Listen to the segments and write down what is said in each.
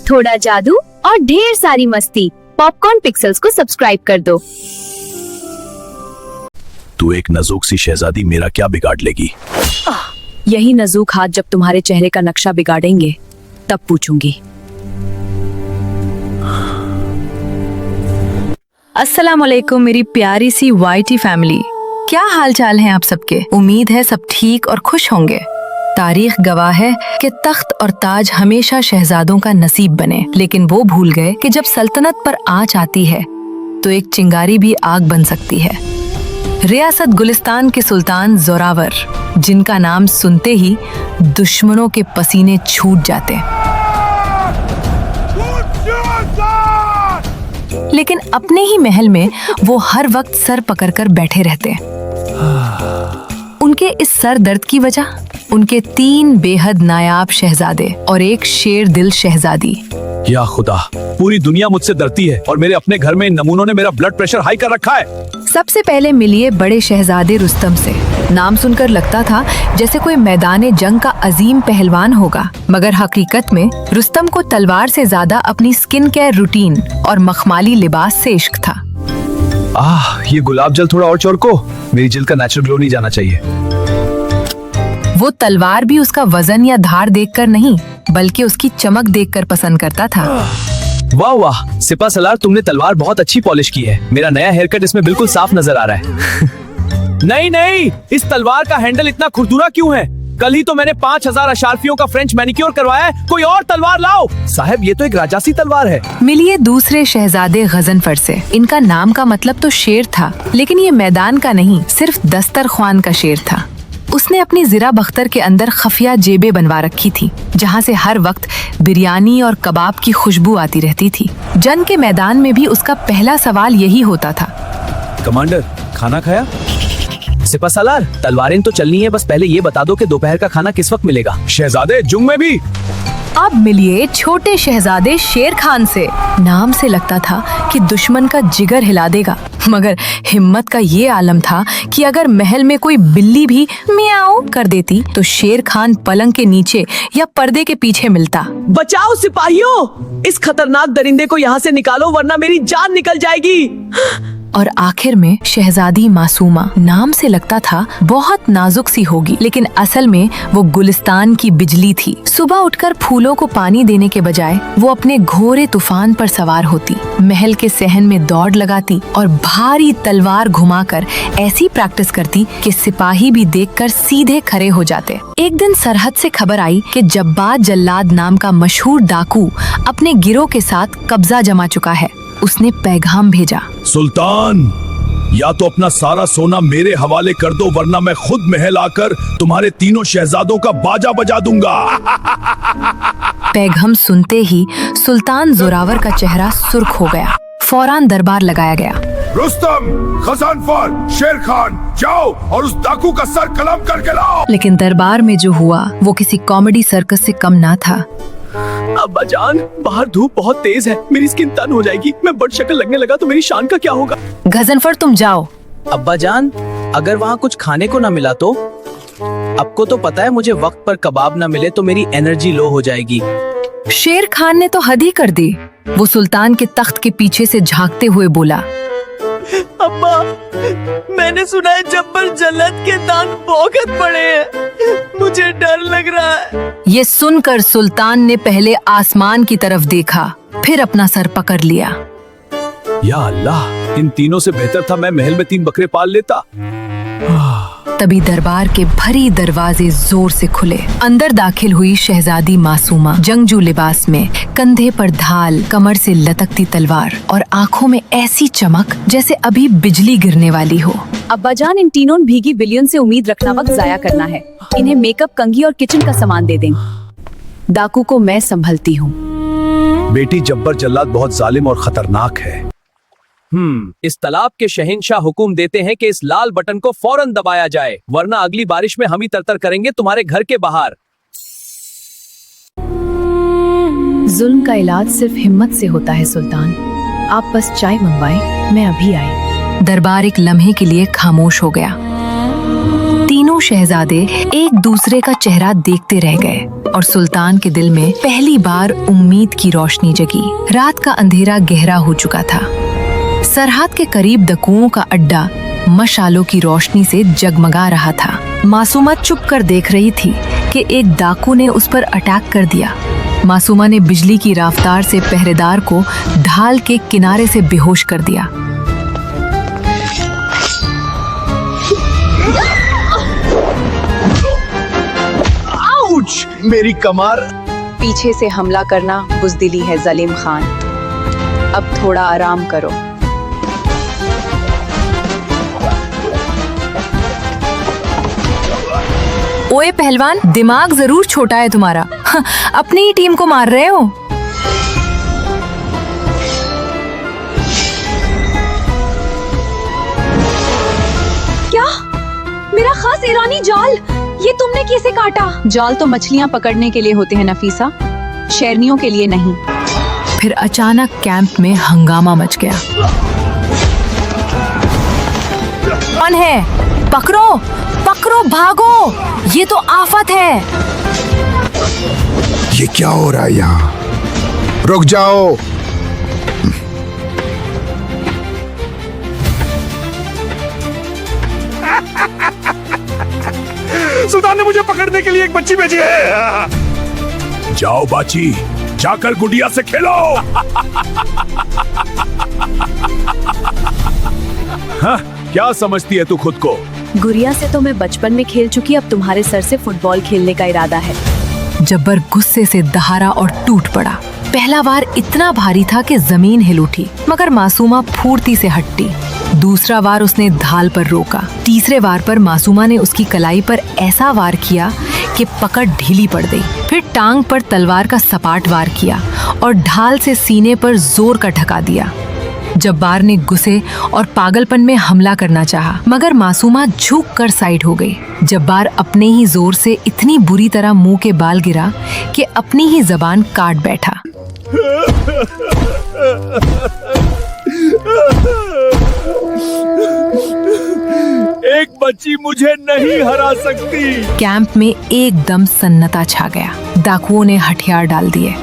थोड़ा जादू और ढेर सारी मस्ती। पॉपकॉर्न पिक्सल्स को सब्सक्राइब कर दो। तू एक नाजुक सी शहजादी मेरा क्या बिगाड़ लेगी? यही नाजुक हाथ जब तुम्हारे चेहरे का नक्शा बिगाड़ेंगे तब पूछूंगी। अस्सलाम वालेकुम मेरी प्यारी सी वाईटी फैमिली, क्या हाल चाल है आप सबके? उम्मीद है सब ठीक और खुश होंगे। तारीख गवाह है कि तख्त और ताज हमेशा शहजादों का नसीब बने, लेकिन वो भूल गए कि जब सल्तनत पर आंच आती है तो एक चिंगारी भी आग बन सकती है। रियासत गुलिस्तान के सुल्तान जोरावर, जिनका नाम सुनते ही दुश्मनों के पसीने छूट जाते, लेकिन अपने ही महल में वो हर वक्त सर पकड़कर बैठे रहते। उनके इस सर दर्द की वजह उनके 3 बेहद नायाब शहजादे और एक शेर दिल शहजादी। या खुदा, पूरी दुनिया मुझसे डरती है और मेरे अपने घर में इन नमूनों ने मेरा ब्लड प्रेशर हाई कर रखा है। सबसे पहले मिलिए बड़े शहजादे रुस्तम से। नाम सुनकर लगता था जैसे कोई मैदान जंग का अजीम पहलवान होगा, मगर हकीकत में रुस्तम को तलवार से ज्यादा अपनी स्किन केयर रूटीन और मखमाली लिबास से इश्क था। ये गुलाब जल थोड़ा और चोर को, मेरी जिल्द का नेचुरल ग्लो नहीं जाना चाहिए। वो तलवार भी उसका वजन या धार देखकर नहीं, बल्कि उसकी चमक देखकर पसंद करता था। वाह वाह सिपा सलार, तुमने तलवार बहुत अच्छी पॉलिश की है। मेरा नया हेयर कट इसमें बिल्कुल साफ नजर आ रहा है। नहीं नहीं, इस तलवार का हैंडल इतना खुरदुरा क्यों है? कल ही तो मैंने 5000 अशारफियों का फ्रेंच मैनिक्योर करवाया है। कोई और तलवार लाओ। साहब ये तो एक राजासी तलवार है। मिलिए दूसरे शहजादे गजनफर से। इनका नाम का मतलब तो शेर था, लेकिन ये मैदान का नहीं, सिर्फ दस्तरख्वान का शेर था। उसने अपनी जिरा बख्तर के अंदर खफिया जेबें बनवा रखी थी, जहाँ से हर वक्त बिरयानी और कबाब की खुशबू आती रहती थी। जंग के मैदान में भी उसका पहला सवाल यही होता था, कमांडर खाना खाया? सिपा सलार, तलवारें तो चलनी है, बस पहले ये बता दो कि दोपहर का खाना किस वक्त मिलेगा? शहजादे जुंग में भी। अब मिलिए छोटे शहजादे शेर खान से। नाम से लगता था कि दुश्मन का जिगर हिला देगा, मगर हिम्मत का ये आलम था कि अगर महल में कोई बिल्ली भी मियाओ कर देती तो शेर खान पलंग के नीचे या पर्दे के पीछे मिलता। बचाओ सिपाहियों, इस खतरनाक दरिंदे को यहाँ से निकालो वरना मेरी जान निकल जाएगी। और आखिर में शहजादी मासूमा। नाम से लगता था बहुत नाजुक सी होगी, लेकिन असल में वो गुलिस्तान की बिजली थी। सुबह उठकर फूलों को पानी देने के बजाय वो अपने घोरे तूफान पर सवार होती, महल के सहन में दौड़ लगाती और भारी तलवार घुमाकर ऐसी प्रैक्टिस करती कि सिपाही भी देखकर सीधे खड़े हो जाते। एक दिन सरहद से खबर आई कि जब्बात जल्लाद नाम का मशहूर डाकू अपने गिरोह के साथ कब्जा जमा चुका है। उसने पैगाम भेजा, सुल्तान, या तो अपना सारा सोना मेरे हवाले कर दो वरना मैं खुद महल आकर तुम्हारे तीनों शहजादों का बाजा बजा दूंगा। पैगाम सुनते ही सुल्तान जोरावर का चेहरा सुर्ख हो गया। फौरन दरबार लगाया गया। रुस्तम, गजनफर, शेर खान, जाओ और उस डाकू का सर कलम करके लाओ। लेकिन दरबार में जो हुआ वो किसी कॉमेडी सर्कस से कम ना था। अब्बा जान, बाहर धूप बहुत तेज है, मेरी स्किन टन हो जाएगी। मैं बड़ शक्ल लगने लगा तो मेरी शान का क्या होगा? गजनफर तुम जाओ। अब्बा जान, अगर वहाँ कुछ खाने को न मिला तो? आपको तो पता है मुझे वक्त पर कबाब न मिले तो मेरी एनर्जी लो हो जाएगी। शेर खान ने तो हद ही कर दी। वो सुल्तान के तख्त के पीछे से झांकते हुए बोला, अब्बा, मैंने सुना है जब्बर जल्लद के दांत बहुत बड़े हैं, मुझे डर लग रहा है। ये सुनकर सुल्तान ने पहले आसमान की तरफ देखा, फिर अपना सर पकड़ लिया। या अल्लाह, इन तीनों से बेहतर था मैं महल में 3 बकरे पाल लेता। तभी दरबार के भरी दरवाजे जोर से खुले। अंदर दाखिल हुई शहजादी मासूमा, जंगजू लिबास में, कंधे पर ढाल, कमर से लटकती तलवार और आंखों में ऐसी चमक जैसे अभी बिजली गिरने वाली हो। अब्बाजान, इन तीनों भीगी बिलियन से उम्मीद रखना वक्त जाया करना है। इन्हें मेकअप, कंघी और किचन का सामान दे दें। डाकू को मैं संभलती हूँ। बेटी, जब्बर जल्लाद बहुत जालिम और खतरनाक है। इस तालाब के शहंशाह हुकुम देते हैं कि इस लाल बटन को फौरन दबाया जाए, वरना अगली बारिश में हम ही तरतर करेंगे तुम्हारे घर के बाहर। जुल्म का इलाज सिर्फ हिम्मत से होता है सुल्तान। आप बस चाय मंगवाएं, मैं अभी आई। दरबार एक लम्हे के लिए खामोश हो गया। तीनों शहजादे एक दूसरे का चेहरा देखते रह गए और सुल्तान के दिल में पहली बार उम्मीद की रोशनी जगी। रात का अंधेरा गहरा हो चुका था। सरहद के करीब डाकुओं का अड्डा मशालों की रोशनी से जगमगा रहा था। मासूमा चुप कर देख रही थी कि एक डाकू ने उस पर अटैक कर दिया। मासूमा ने बिजली की रफ्तार से पहरेदार को ढाल के किनारे से बेहोश कर दिया। आउच! मेरी कमर। पीछे से हमला करना बुज़दिली है जलीम खान। अब थोड़ा आराम करो। ओए पहलवान, दिमाग जरूर छोटा है तुम्हारा। अपनी ही टीम को मार रहे हो। क्या? मेरा खास ईरानी जाल, ये तुमने कैसे काटा? जाल तो मछलियाँ पकड़ने के लिए होते हैं नफीसा, शेरनियों के लिए नहीं। फिर अचानक कैंप में हंगामा मच गया। कौन है? पकड़ो, पकड़ो, भागो, ये तो आफत है। ये क्या हो रहा है यहाँ? रुक जाओ। सुल्तान ने मुझे पकड़ने के लिए एक बच्ची भेजी है। जाओ बाची, जाकर गुड़िया से खेलो। हाँ, क्या समझती है तू खुद को? गुड़िया से तो मैं बचपन में खेल चुकी, अब तुम्हारे सर से फुटबॉल खेलने का इरादा है। जब्बर गुस्से से दहाड़ा और टूट पड़ा। पहला वार इतना भारी था कि जमीन हिल उठी, मगर मासूमा फुर्ती से हटी। दूसरा वार उसने ढाल पर रोका। तीसरे वार पर मासूमा ने उसकी कलाई पर ऐसा वार किया कि पकड़ ढीली पड़ गई। फिर टांग पर तलवार का सपाट वार किया और ढाल से सीने पर जोर का ठका दिया। जब्बार ने गुस्से और पागलपन में हमला करना चाहा, मगर मासूमा झुक कर साइड हो गई। जब्बार अपने ही जोर से इतनी बुरी तरह मुंह के बाल गिरा कि अपनी ही जबान काट बैठा। एक बच्ची मुझे नहीं हरा सकती। कैंप में एकदम सन्नता छा गया। डाकुओं ने हथियार डाल दिए।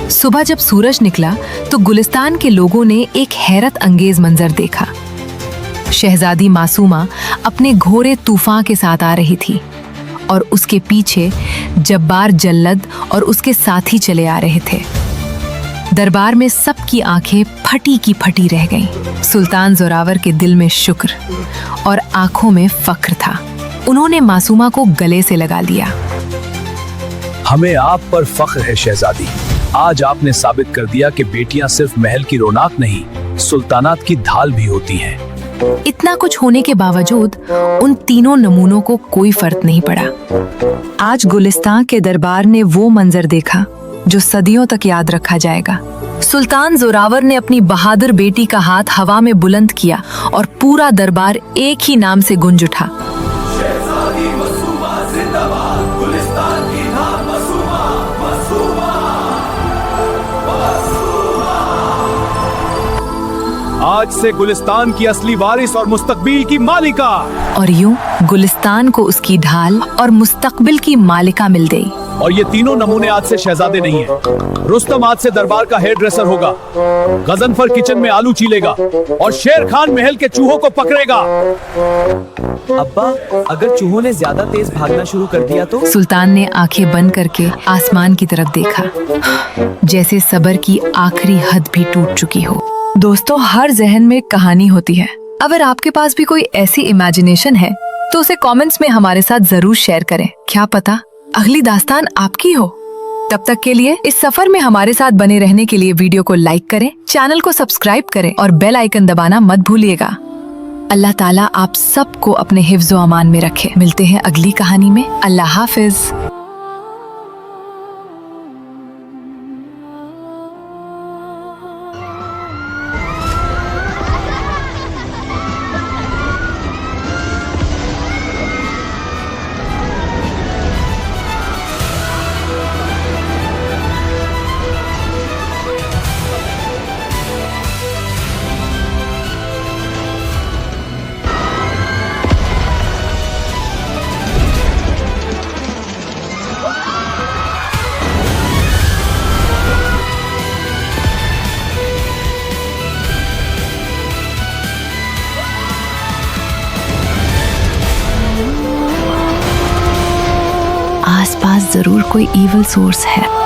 सुबह जब सूरज निकला तो गुलिस्तान के लोगों ने एक हैरत अंगेज मंजर देखा। शहजादी मासूमा अपने घोड़े तूफान के साथ आ रही थी और उसके पीछे जब्बार जल्लद और उसके साथी चले आ रहे थे। दरबार में सबकी आंखें फटी की फटी रह गईं। सुल्तान जोरावर के दिल में शुक्र और आंखों में फख्र था। उन्होंने मासूमा को गले से लगा लिया। हमें आप पर फख्र है शहजादी। आज आपने साबित कर दिया कि बेटियां सिर्फ महल की रौनक नहीं, सुल्तानात की ढाल भी होती हैं। इतना कुछ होने के बावजूद उन तीनों नमूनों को कोई फर्क नहीं पड़ा। आज गुलिस्तान के दरबार ने वो मंजर देखा जो सदियों तक याद रखा जाएगा। सुल्तान जोरावर ने अपनी बहादुर बेटी का हाथ हवा में बुलंद किया और पूरा दरबार एक ही नाम से गूंज उठा। आज से गुलिस्तान की असली वारिस और मुस्तकबिल की मालिका। और यूं गुलिस्तान को उसकी ढाल और मुस्तकबिल की मालिका मिल गई। और ये तीनों नमूने आज से शहजादे नहीं हैं। रुस्तम आज से दरबार का हेयर ड्रेसर होगा, गजनफर किचन में आलू चीलेगा और शेर खान महल के चूहों को पकड़ेगा। अब्बा, अगर चूहों ने ज्यादा तेज भागना शुरू कर दिया तो? सुल्तान ने आंखें बंद करके आसमान की तरफ देखा, जैसे सब्र की आखिरी हद भी टूट चुकी हो। दोस्तों, हर जहन में एक कहानी होती है। अगर आपके पास भी कोई ऐसी इमेजिनेशन है तो उसे कमेंट्स में हमारे साथ जरूर शेयर करें। क्या पता अगली दास्तान आपकी हो। तब तक के लिए इस सफर में हमारे साथ बने रहने के लिए वीडियो को लाइक करें, चैनल को सब्सक्राइब करें और बेल आइकन दबाना मत भूलिएगा। अल्लाह ताला आप सबको अपने हिफ्ज़ व अमान में रखे। मिलते हैं अगली कहानी में। अल्लाह हाफिज। आसपास जरूर कोई इविल सोर्स है।